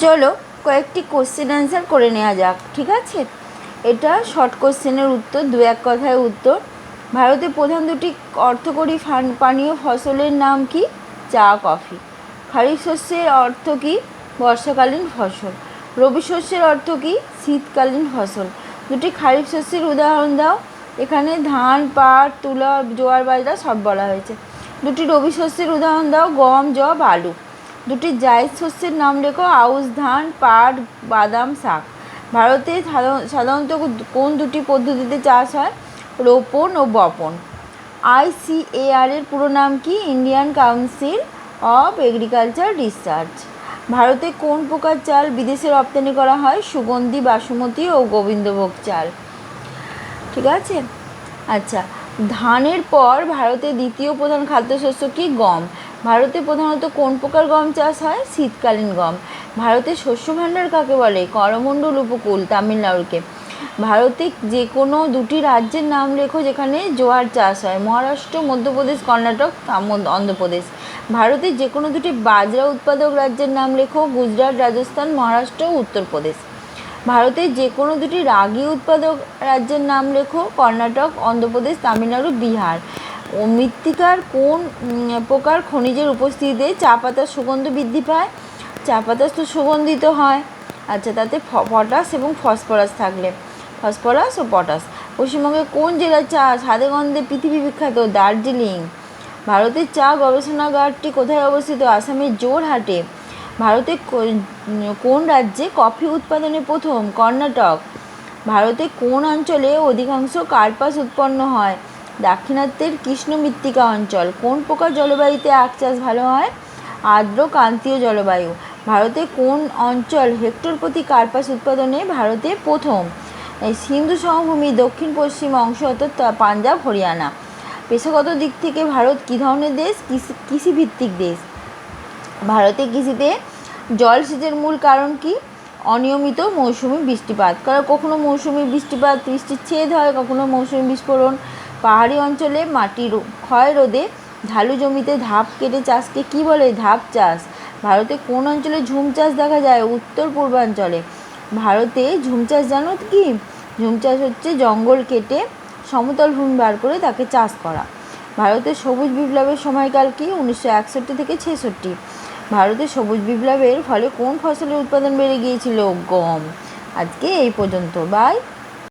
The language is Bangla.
চলো কয়েকটি কোশ্চেন অ্যান্সার করে নেওয়া যাক, ঠিক আছে? এটা শর্ট কোশ্চেনের উত্তর, দু এক কথায় উত্তর। ভারতের প্রধান দুটি অর্থকরী পানীয় ফসলের নাম কি? চা, কফি। খারিফ শস্যের অর্থ কি? বর্ষাকালীন ফসল। রবি শস্যের অর্থ কি? শীতকালীন ফসল। দুটি খারিফ শস্যের উদাহরণ দাও। এখানে ধান, পাট, তুলা, জোয়ার, বাজরা সব বলা হয়েছে। দুটি রবি শস্যের উদাহরণ দাও। গম, যব, আলু। দুটি জায়দ শস্যের নাম লেখো। আউশ ধান, পাট, বাদাম, শাক। ভারতে সাধারণত কোন দুটি পদ্ধতিতে চাষ হয়? রোপণ ও বপন। ICAR এর পুরো নাম কি? Indian council of agriculture research. ভারতে কোন প্রকার চাল বিদেশে রপ্তানি করা হয়? সুগন্ধি, বাসমতি ও গোবিন্দভোগ চাল, ঠিক আছে? আচ্ছা, ধানের পর ভারতের দ্বিতীয় প্রধান খাদ্যশস্য কি? গম। ভারতে প্রধানত কোন প্রকার গম চাষ হয়? শীতকালীন গম। ভারতের শস্য ভাণ্ডার কাকে বলে? করমণ্ডল উপকূল, তামিলনাড়ুকে। ভারতে যে কোনো দুটি রাজ্যের নাম লেখো যেখানে জোয়ার চাষ হয়। মহারাষ্ট্র, মধ্যপ্রদেশ, কর্ণাটক, অন্ধ্রপ্রদেশ। ভারতের যে কোনো দুটি বাজরা উৎপাদক রাজ্যের নাম লেখো। গুজরাট, রাজস্থান, মহারাষ্ট্র, উত্তরপ্রদেশ। ভারতের যে কোনো দুটি রাগি উৎপাদক রাজ্যের নাম লেখো। কর্ণাটক, অন্ধ্রপ্রদেশ, তামিলনাড়ু, বিহার। ও মৃত্তিকার কোন প্রকার খনিজের উপস্থিতিতে চা পাতার সুগন্ধ বৃদ্ধি পায়? চা পাতা তো সুগন্ধিত হয়। আচ্ছা, তাতে পটাশ এবং ফসফরাস থাকলে, ফসফরাস ও পটাশ। পশ্চিমবঙ্গের কোন জেলার চা স্বাদে গন্ধে পৃথিবী বিখ্যাত? দার্জিলিং। ভারতের চা গবেষণাগারটি কোথায় অবস্থিত? আসামের জোরহাটে। ভারতের কোন রাজ্যে কফি উৎপাদনে প্রথম? কর্ণাটক। ভারতের কোন অঞ্চলে অধিকাংশ কার্পাস উৎপন্ন হয়? দাক্ষিণাত্যের কৃষ্ণ মৃত্তিকা অঞ্চল। কোন প্রকার জলবায়ুতে আখ চাষ ভালো হয়? আর্দ্র ক্রান্তীয় জলবায়ু। ভারতের কোন অঞ্চল হেক্টর প্রতি কার্পাস উৎপাদনে ভারতে প্রথম? সিন্ধু সমভূমি দক্ষিণ পশ্চিম অংশ, অর্থাৎ পাঞ্জাব, হরিয়ানা। পেশাগত দিক থেকে ভারত কী ধরনের দেশ? কৃষিভিত্তিক দেশ। ভারতে কৃষিতে জলসেচের মূল কারণ কি? অনিয়মিত মৌসুমি বৃষ্টিপাত। কারণ কখনো মৌসুমি বৃষ্টির ছেদ হয়, কখনো মৌসুমি বিস্ফোরণ। পাহাড়ি অঞ্চলে মাটির ক্ষয় রোধে ঢালু জমিতে ধাপ কেটে চাষকে কি বলে? ধাপ চাষ। ভারতে কোন অঞ্চলে ঝুম চাষ দেখা যায়? উত্তর পূর্বাঞ্চলে। ভারতে ঝুম চাষ জানো কি? ঝুম চাষ হচ্ছে জঙ্গল কেটে সমতল ভূমি বার করে তাকে চাষ করা। ভারতের সবুজ বিপ্লবের সময়কাল কি? 1961 থেকে 1966। ভারতের সবুজ বিপ্লবের ফলে কোন ফসলের উৎপাদন বেড়ে গিয়েছিল? গম। আজকে এই পর্যন্ত, বাই।